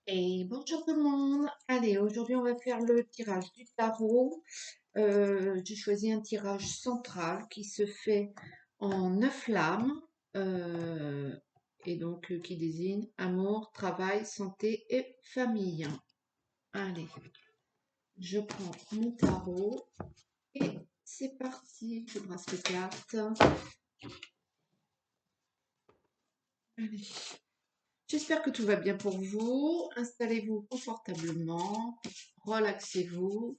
Et bonjour tout le monde. Allez, aujourd'hui on va faire le tirage du tarot. J'ai choisi un tirage central qui se fait en 9 lames et donc qui désigne amour, travail, santé et famille. Allez, je prends mon tarot et c'est parti. Je brasse les cartes. Allez. J'espère que tout va bien pour vous. Installez-vous confortablement, relaxez-vous.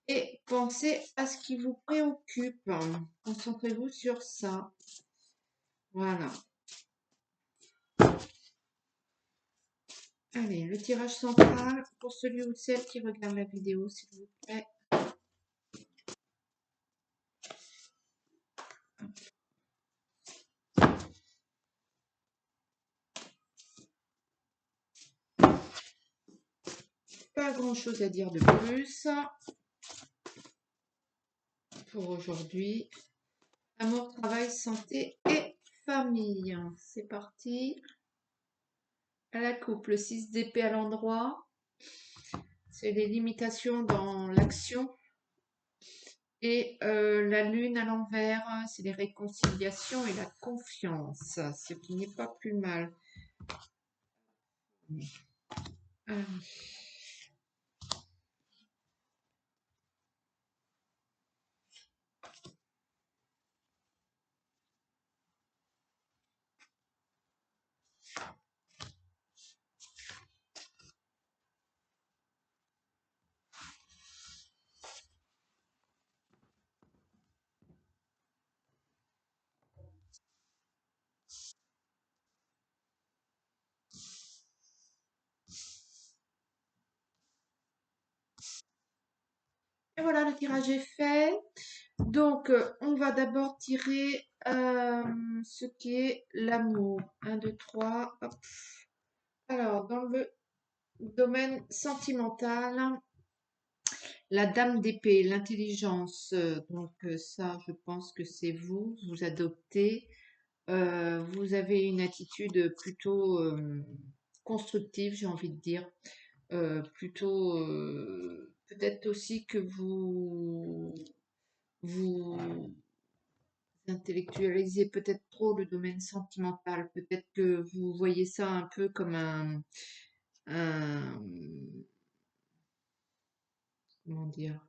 Et pensez à ce qui vous préoccupe. Concentrez-vous sur ça. Voilà. Allez, le tirage central pour celui ou celle qui regarde la vidéo, s'il vous plaît. Pas grand-chose à dire de plus pour aujourd'hui. Amour, travail, santé et famille. C'est parti. À la coupe, le 6 d'épée à l'endroit. C'est les limitations dans l'action. Et la lune à l'envers, c'est les réconciliations et la confiance, ce qui n'est pas plus mal. Et voilà, le tirage est fait. Donc, on va d'abord tirer ce qui est l'amour. 1, 2, 3. Hop. Alors, dans le domaine sentimental, la dame d'épée, l'intelligence. Donc, ça, je pense que c'est vous. Vous adoptez. Vous avez une attitude plutôt constructive, j'ai envie de dire. Plutôt, peut-être aussi que vous intellectualisez peut-être trop le domaine sentimental. Peut-être que vous voyez ça un peu comme un comment dire,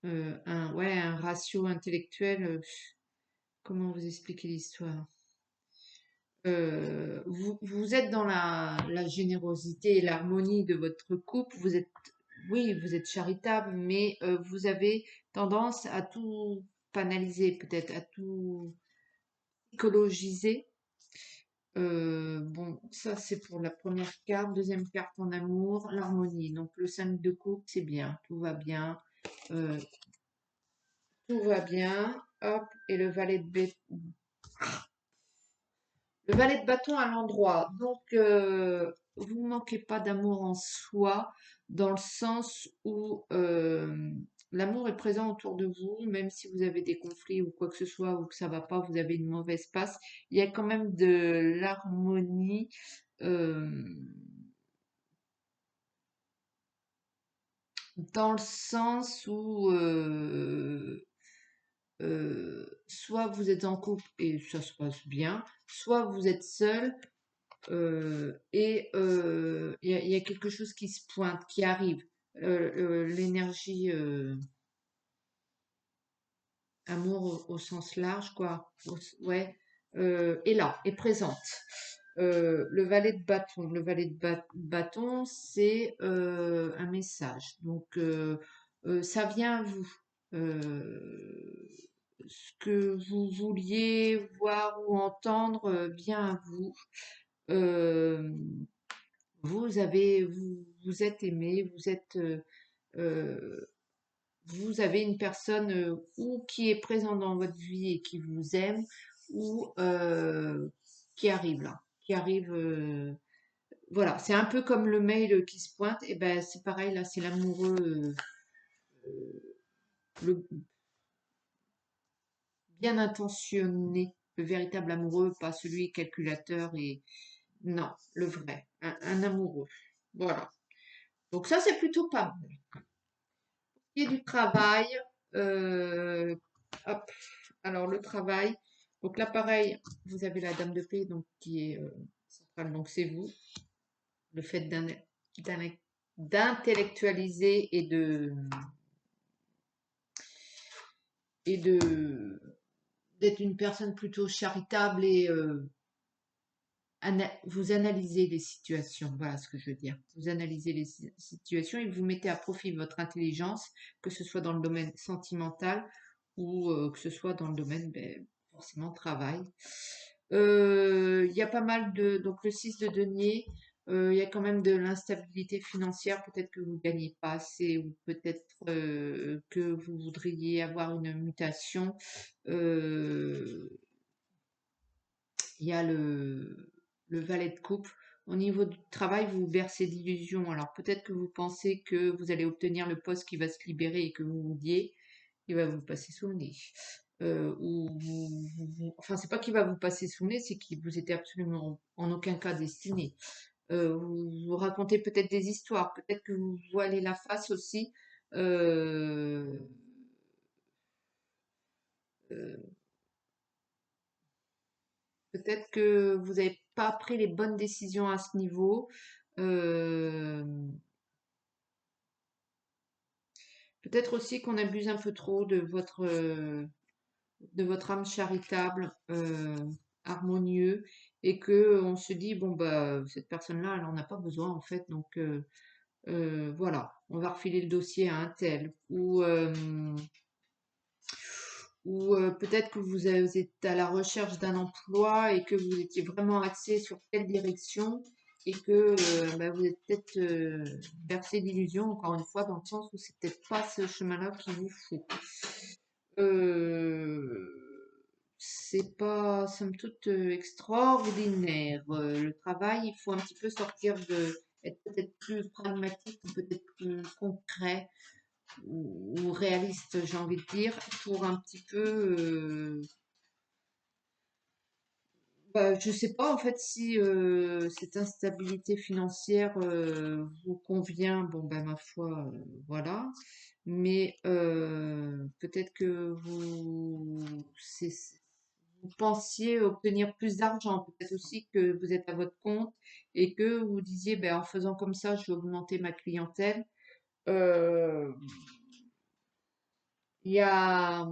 ouais, un ratio intellectuel. Comment vous expliquer l'histoire? Vous êtes dans la générosité et l'harmonie de votre couple. Vous êtes, oui, vous êtes charitable, mais vous avez tendance à tout banaliser, peut-être à tout psychologiser. Bon, ça c'est pour la première carte. Deuxième carte en amour, l'harmonie. Donc le 5 de coupe, c'est bien, tout va bien. Euh, tout va bien. Hop, et le valet de bâton à l'endroit. Donc, vous ne manquez pas d'amour en soi, dans le sens où l'amour est présent autour de vous, même si vous avez des conflits ou quoi que ce soit, ou que ça va pas, vous avez une mauvaise passe, il y a quand même de l'harmonie. euh, Dans le sens où soit vous êtes en couple et ça se passe bien, soit vous êtes seul. Et il y a quelque chose qui se pointe, qui arrive. L'énergie amour au sens large, quoi. Ouais, est là, est présente. Le valet de bâton. Le valet de bâton, c'est un message. Donc, ça vient à vous. Ce que vous vouliez voir ou entendre vient à vous. Euh, vous êtes aimé, euh, vous avez une personne ou qui est présente dans votre vie et qui vous aime, ou qui arrive là, qui arrive. Voilà, c'est un peu comme le mail qui se pointe. Et ben c'est pareil là, c'est l'amoureux, le bien intentionné, le véritable amoureux, pas celui calculateur Non, le vrai, un amoureux. Voilà. Donc ça, c'est plutôt pas mal. Et du travail, euh, hop. Alors le travail. Donc là, pareil, vous avez la dame de paix, donc qui est centrale, donc c'est vous. Le fait d'in- d'intellectualiser et de d'être une personne plutôt charitable et vous analysez les situations, voilà ce que je veux dire. Vous analysez les situations et vous mettez à profit votre intelligence, que ce soit dans le domaine sentimental ou que ce soit dans le domaine forcément travail. Il y a pas mal de... Donc le 6 de denier, il y a quand même de l'instabilité financière, peut-être que vous ne gagnez pas assez ou peut-être que vous voudriez avoir une mutation. Euh, il y a le valet de coupe. Au niveau du travail, vous vous bercez d'illusions. Alors peut-être que vous pensez que vous allez obtenir le poste qui va se libérer et que vous vous dites, il va vous passer sous le nez. Enfin, c'est pas qu'il va vous passer sous le nez, c'est qu'il vous était absolument en aucun cas destiné. Vous racontez peut-être des histoires, peut-être que vous voilez la face aussi. Euh, euh, Peut-être que vous n'avez pas pris les bonnes décisions à ce niveau. Euh, Peut-être aussi qu'on abuse un peu trop de votre âme charitable, harmonieux, et que on se dit, bon, bah, cette personne-là, elle n'en a pas besoin, en fait, donc voilà, on va refiler le dossier à un tel. Ou peut-être que vous êtes à la recherche d'un emploi et que vous étiez vraiment axé sur telle direction et que bah, vous êtes peut-être bercé d'illusions, encore une fois, dans le sens où c'est peut-être pas ce chemin-là qu'il vous faut. Euh, c'est pas, somme toute, extraordinaire. Le travail, il faut un petit peu sortir être peut-être plus pragmatique, ou peut-être plus concret ou réaliste, j'ai envie de dire, pour un petit peu. Bah, je sais pas en fait si cette instabilité financière vous convient. Bon, ben ma foi, voilà. Mais peut-être que vous pensiez obtenir plus d'argent. Peut-être aussi que vous êtes à votre compte et que vous disiez, ben, en faisant comme ça, je vais augmenter ma clientèle. Euh, il va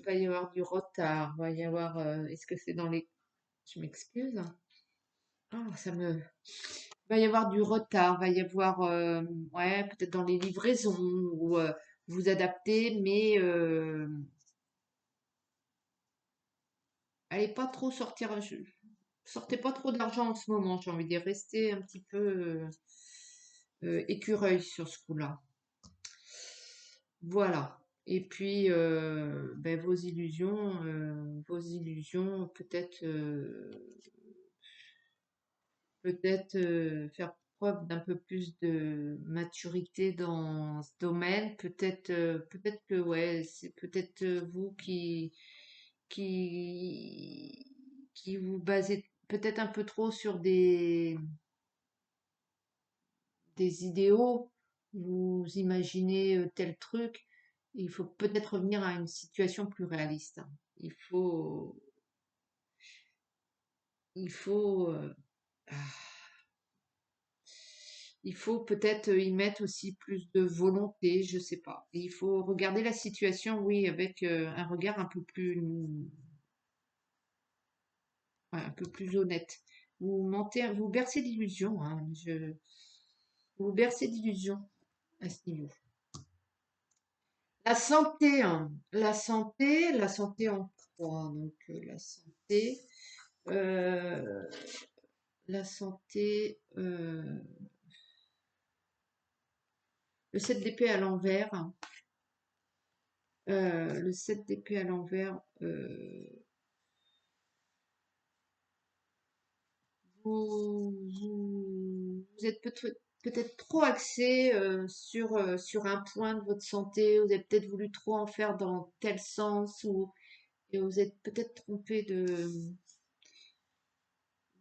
y avoir du retard, il va y avoir, est-ce que c'est dans les, je m'excuse. Ah, il va y avoir du retard, il va y avoir, ouais, peut-être dans les livraisons ou vous adapter, mais allez pas trop sortir, sortez pas trop d'argent en ce moment, j'ai envie de dire, restez un petit peu écureuil sur ce coup-là. Voilà. Et puis, ben, vos illusions, peut-être faire preuve d'un peu plus de maturité dans ce domaine. Peut-être que ouais, c'est peut-être vous qui, qui vous basez peut-être un peu trop sur des idéaux. Vous imaginez tel truc. Il faut peut-être revenir à une situation plus réaliste. Il faut, il faut, ah, il faut peut-être y mettre aussi plus de volonté, je sais pas. Et il faut regarder la situation, oui, avec un regard ouais, un peu plus honnête. Vous mentez, vous bercez d'illusions, hein, vous bercez d'illusions à ce niveau. La santé, hein, la santé en trois. Donc euh, la santé, le 7 d'épée à l'envers. Le 7 d'épée à l'envers, vous êtes peut-être trop axé sur un point de votre santé, vous avez peut-être voulu trop en faire dans tel sens, et vous êtes peut-être trompé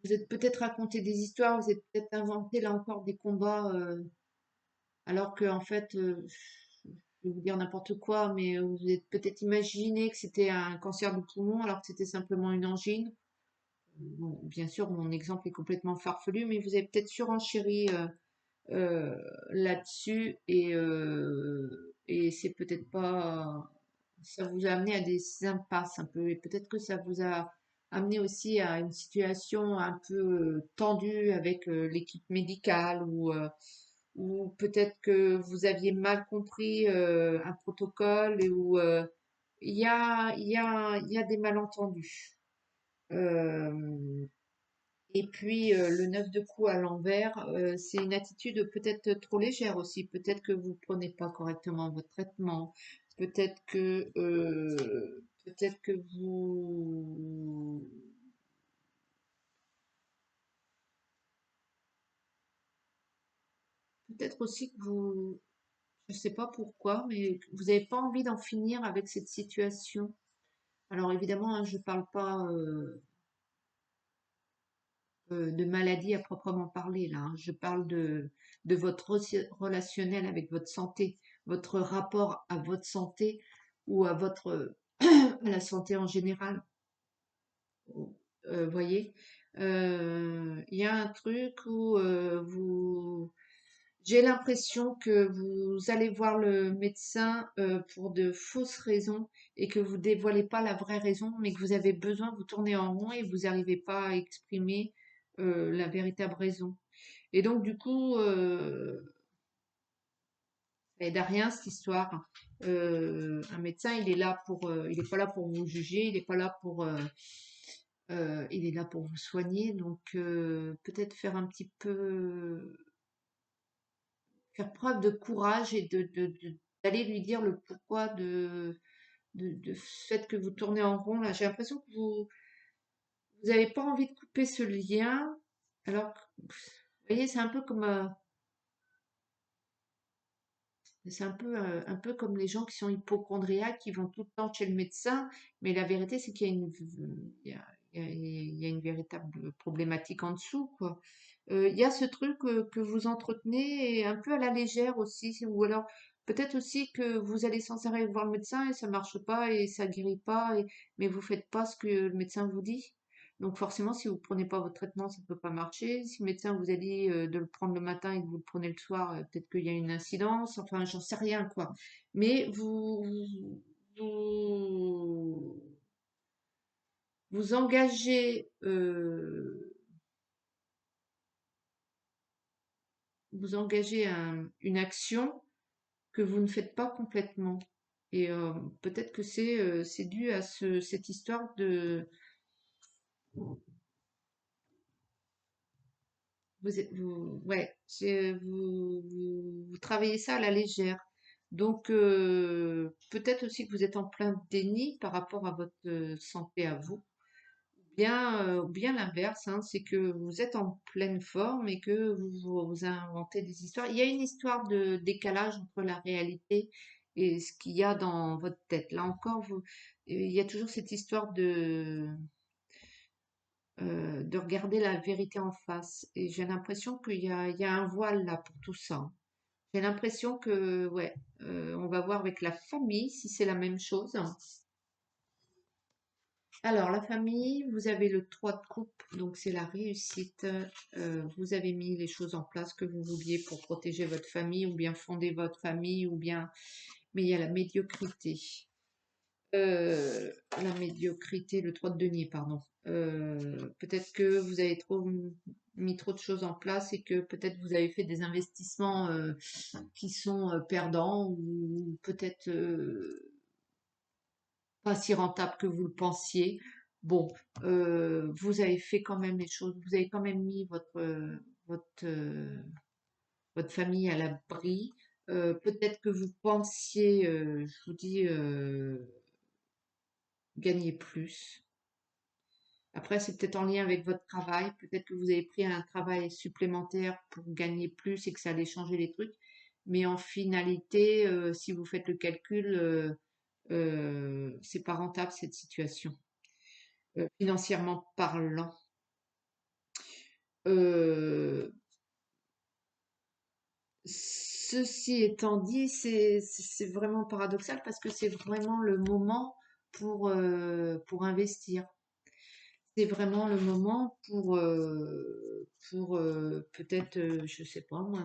vous êtes peut-être raconté des histoires, vous êtes peut-être inventé là encore des combats, alors que en fait, je vais vous dire n'importe quoi, mais vous êtes peut-être imaginé que c'était un cancer du poumon alors que c'était simplement une angine. Bon, bien sûr, mon exemple est complètement farfelu, mais vous avez peut-être surenchéri là-dessus et c'est peut-être pas, ça vous a amené à des impasses un peu et peut-être que ça vous a amené aussi à une situation un peu tendue avec l'équipe médicale ou peut-être que vous aviez mal compris un protocole et où il y a des malentendus. Euh, et puis le 9 de cou à l'envers, c'est une attitude peut-être trop légère aussi. Peut-être que vous prenez pas correctement votre traitement. Peut-être que peut-être aussi que vous, je sais pas pourquoi, mais que vous n'avez pas envie d'en finir avec cette situation. Alors évidemment, hein, je parle pas de maladie à proprement parler là, hein. Je parle de votre relationnel avec votre santé, votre rapport à votre santé ou à votre à la santé en général. Voyez, il y a un truc où j'ai l'impression que vous allez voir le médecin pour de fausses raisons et que vous dévoilez pas la vraie raison, mais que vous avez besoin, vous tournez en rond et vous n'arrivez pas à exprimer la véritable raison. Et donc, du coup, ça aide à rien cette histoire. Un médecin, il est pas là pour vous juger, il est pas là il est là pour vous soigner. Donc, peut-être faire un petit peu, faire preuve de courage et d'aller lui dire le pourquoi de ce fait que vous tournez en rond là. J'ai l'impression que vous avez pas envie de couper ce lien. Alors, vous voyez, c'est un peu comme c'est un peu comme les gens qui sont hypocondriaques, qui vont tout le temps chez le médecin, mais la vérité, c'est qu'il y a il y a une véritable problématique en dessous, quoi. Il y a ce truc que vous entretenez et un peu à la légère aussi, ou alors peut-être aussi que vous allez sans arrêt voir le médecin et ça marche pas et ça guérit pas, mais vous faites pas ce que le médecin vous dit. Donc forcément, si vous prenez pas votre traitement, ça ne peut pas marcher. Si le médecin vous a dit de le prendre le matin et que vous le prenez le soir, peut-être qu'il y a une incidence. Enfin, j'en sais rien, quoi. Mais vous, vous engagez, vous engagez une action que vous ne faites pas complètement. Et peut-être que c'est dû à cette histoire de ouais, vous travaillez ça à la légère. Donc, peut-être aussi que vous êtes en plein déni par rapport à votre santé à vous. Ou bien l'inverse, hein, c'est que vous êtes en pleine forme et que vous inventez des histoires. Il y a une histoire de décalage entre la réalité et ce qu'il y a dans votre tête. Là encore, il y a toujours cette histoire de regarder la vérité en face. Et j'ai l'impression il y a un voile là pour tout ça. J'ai l'impression que, ouais, on va voir avec la famille si c'est la même chose. Alors, la famille, vous avez le 3 de coupe, donc c'est la réussite. Vous avez mis les choses en place que vous vouliez pour protéger votre famille ou bien fonder votre famille ou bien... Mais il y a la médiocrité. La médiocrité, le 3 de denier, pardon. Peut-être que vous avez mis trop de choses en place et que peut-être vous avez fait des investissements qui sont perdants ou peut-être pas si rentables que vous le pensiez. Bon, vous avez fait quand même les choses, vous avez quand même mis votre, votre famille à l'abri. Peut-être que vous pensiez, je vous dis, gagner plus. Après, c'est peut-être en lien avec votre travail. Peut-être que vous avez pris un travail supplémentaire pour gagner plus et que ça allait changer les trucs. Mais en finalité, si vous faites le calcul, c'est pas rentable cette situation, financièrement parlant. euh, ceci étant dit, c'est vraiment paradoxal parce que c'est vraiment le moment pour investir. C'est vraiment le moment pour peut-être, je sais pas moi,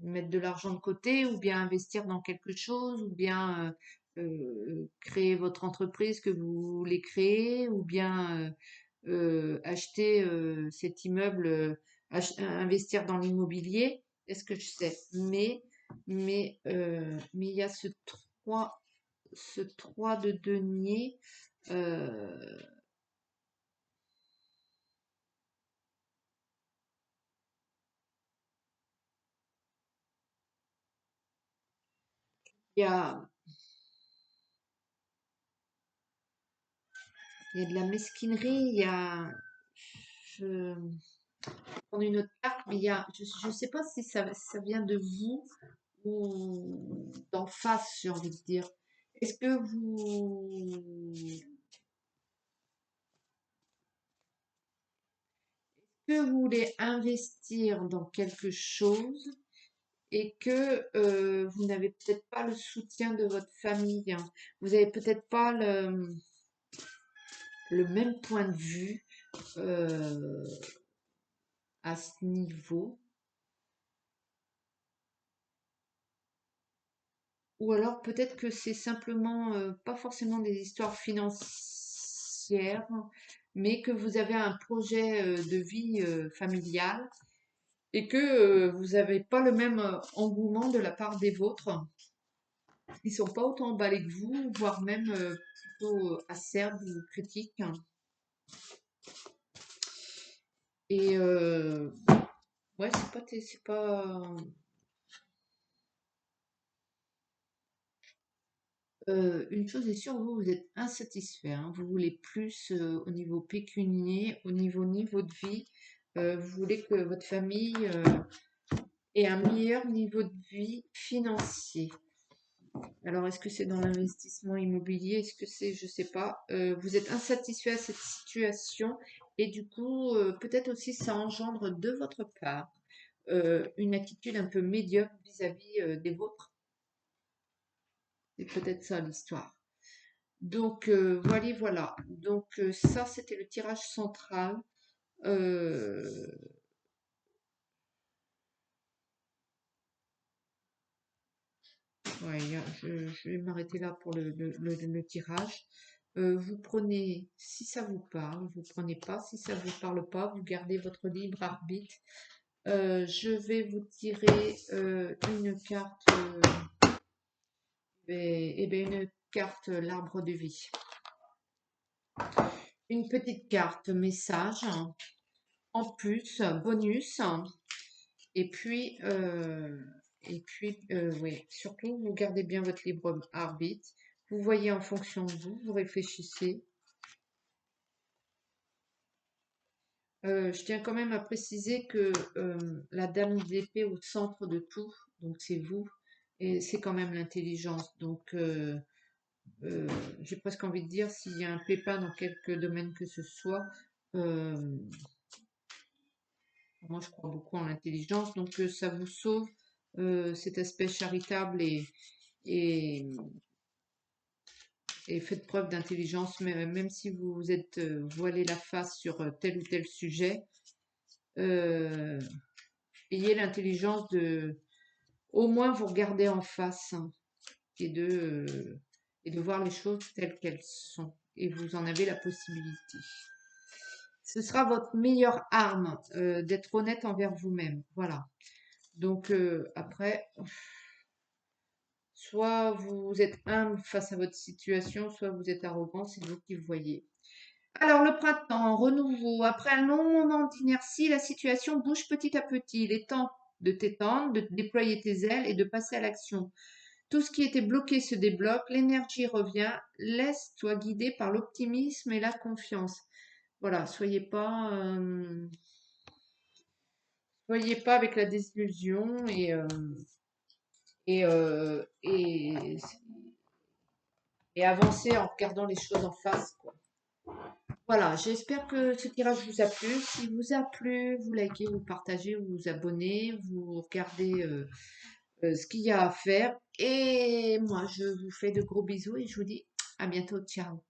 mettre de l'argent de côté ou bien investir dans quelque chose ou bien créer votre entreprise que vous voulez créer ou bien acheter cet immeuble, investir dans l'immobilier. Est-ce que je sais? Mais il y a ce 3 de denier. euh, Il y a, il y a de la mesquinerie, il y a. Je prendre une autre carte, mais je ne sais pas si ça vient de vous ou d'en face, j'ai envie de dire. Est-ce que vous voulez investir dans quelque chose et que vous n'avez peut-être pas le soutien de votre famille, hein. Vous n'avez peut-être pas le même point de vue euh, à ce niveau. Ou alors peut-être que c'est simplement pas forcément des histoires financières, mais que vous avez un projet de vie familiale et que vous n'avez pas le même engouement de la part des vôtres. Ils sont pas autant emballés que vous, voire même plutôt acerbes ou critiques. Et ouais, c'est pas. Une chose est sûre, vous êtes insatisfait, hein. Vous voulez plus au niveau pécunier, au niveau de vie. Vous voulez que votre famille ait un meilleur niveau de vie financier. Alors, est-ce que c'est dans l'investissement immobilier? Est-ce que c'est, je sais pas. Vous êtes insatisfait à cette situation et du coup, peut-être aussi ça engendre de votre part une attitude un peu médiocre vis-à-vis des vôtres. C'est peut-être ça l'histoire. Donc voilà, voilà. Donc ça, c'était le tirage central. Euh, ouais, je vais m'arrêter là pour le tirage. Vous prenez, si ça vous parle, vous prenez pas. Si ça vous parle pas, vous gardez votre libre arbitre. Je vais vous tirer une carte, une carte l'arbre de vie. Une petite carte message en plus, bonus. Et puis, oui, surtout, vous gardez bien votre libre arbitre. Vous voyez en fonction de vous, vous réfléchissez. Je tiens quand même à préciser que la dame d'épée au centre de tout, donc c'est vous, et c'est quand même l'intelligence. Donc, euh, j'ai presque envie de dire, s'il y a un pépin dans quelque domaine que ce soit, euh, moi je crois beaucoup en l'intelligence, donc ça vous sauve cet aspect charitable et, et faites preuve d'intelligence, même si vous vous êtes voilé la face sur tel ou tel sujet, euh, ayez l'intelligence de au moins vous regarder en face, hein, et de voir les choses telles qu'elles sont. Et vous en avez la possibilité. Ce sera votre meilleure arme d'être honnête envers vous-même. Voilà. Donc après, soit vous êtes humble face à votre situation, soit vous êtes arrogant, c'est vous qui le voyez. Alors, le printemps, renouveau. Après un long moment d'inertie, la situation bouge petit à petit. Il est temps de t'étendre, de déployer tes ailes et de passer à l'action. Tout ce qui était bloqué se débloque, l'énergie revient. Laisse-toi guider par l'optimisme et la confiance. Voilà, soyez pas avec la désillusion et, euh, et, et avancez en regardant les choses en face, quoi. Voilà, j'espère que ce tirage vous a plu. Si vous a plu, vous likez, vous partagez, vous vous abonnez, vous regardez ce qu'il y a à faire. Et moi, je vous fais de gros bisous et je vous dis à bientôt. Ciao.